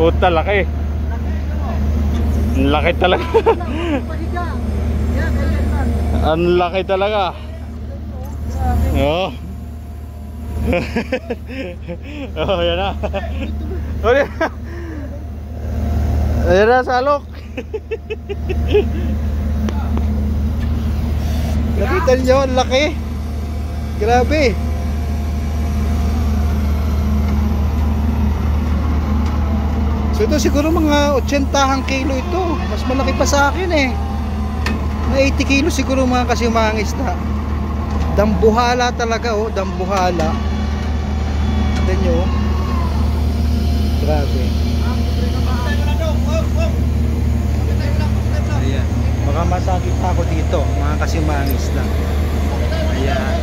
Puta, laki. Ang laki talaga. Ang laki talaga. Oo. Oh, yan na. Ayan na, salok. Nakita niyo, ang laki. Grabe. So ito siguro mga 80 kilo ito. Mas malaki pa sa akin eh. Mga 80 kilo siguro mga kasi mga isda. Dambuhala talaga oh, dambuhala. Tignan nyo oh. Grabe. Ayan. Baka masakit ako dito mga kasi mga isda. Ayan.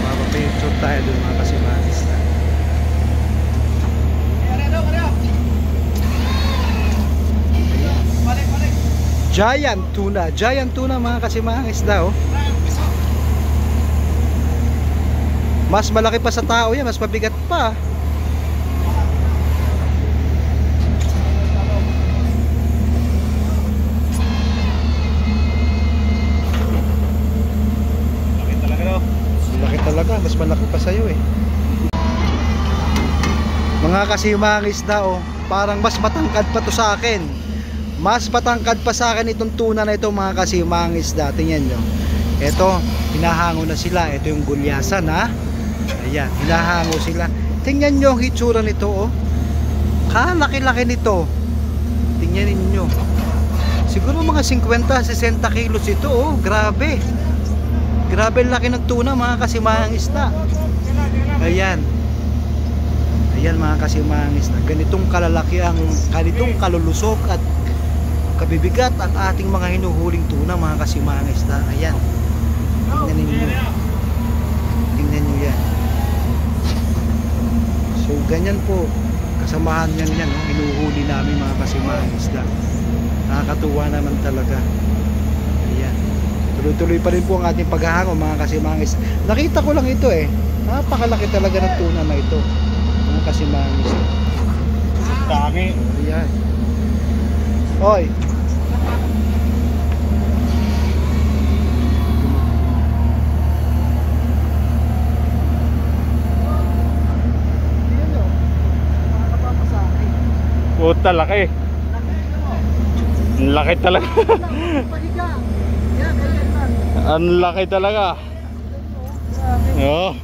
Mapapicture tayo doon mga kasi mga isda. Giant tuna mga kasimahang isda oh. Mas malaki pa sa tao yan, mas mabigat pa. Laki talaga no? Laki talaga, mas malaki pa sa'yo eh. Mga kasimahang isda oh, parang mas matangkad pa to sa akin. Mas matangkad pa sa akin itong tuna na ito mga kasimahang isda. Tingnan nyo. Ito, hinahango na sila. Ito yung gulyasan ha. Ayan, hinahango sila. Tingnan nyo ang hitsura nito oh. Kalaki-laki nito. Tingnan ninyo. Siguro mga 50-60 kilos ito oh. Grabe. Grabe laki ng tuna mga kasimahang isda. Ayan. Ayan mga kasimahang isda. Ganitong kalalaki ang, ganitong kalulusok at kabibigat at ating mga hinuhuling tuna mga kasimahang isda. Ayan. Tingnan ninyo. Tingnan nyo yan. So ganyan po. Kasamahan yan yan. No? Hinuhuli namin mga kasimahang isda. Nakakatuwa naman talaga. Ayan. Tuloy-tuloy pa rin po ang ating paghahango mga kasimahang isda. Nakita ko lang ito eh. Napakalaki talaga ng tuna na ito. Mga kasimahang isda. Dami. Ayan. Oy. Puta, laki. Ang laki talaga. Ang laki talaga. Oo.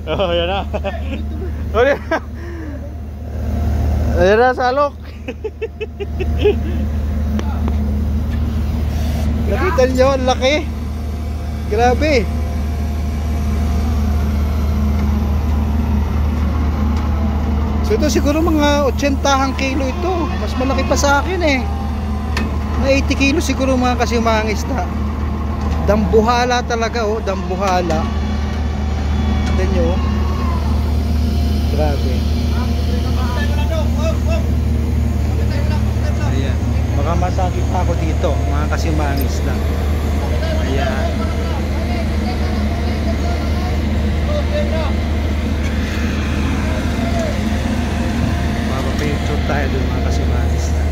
Oh, yan na. Ayan na, salok. Nakita niyo, ang laki. Grabe. So ito siguro mga 80 kilo ito. Mas malaki pa sa akin eh. Mga 80 kilo siguro mga kasi mga isda. Dambuhala talaga oh, dambuhala. Tignan nyo oh. Grabe. Ayan. Baka masakit ako dito mga kasi mga isda. Ayan. Mapapicture tayo doon mga kasi mga isda.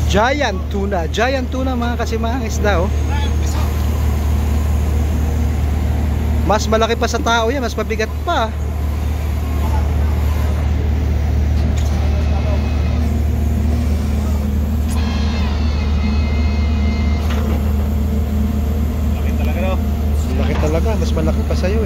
Giant tuna mga kasimahang isda oh. Mas malaki pa sa tao yan, mas mabigat pa. Laki talaga no? Laki talaga, mas malaki pa sa'yo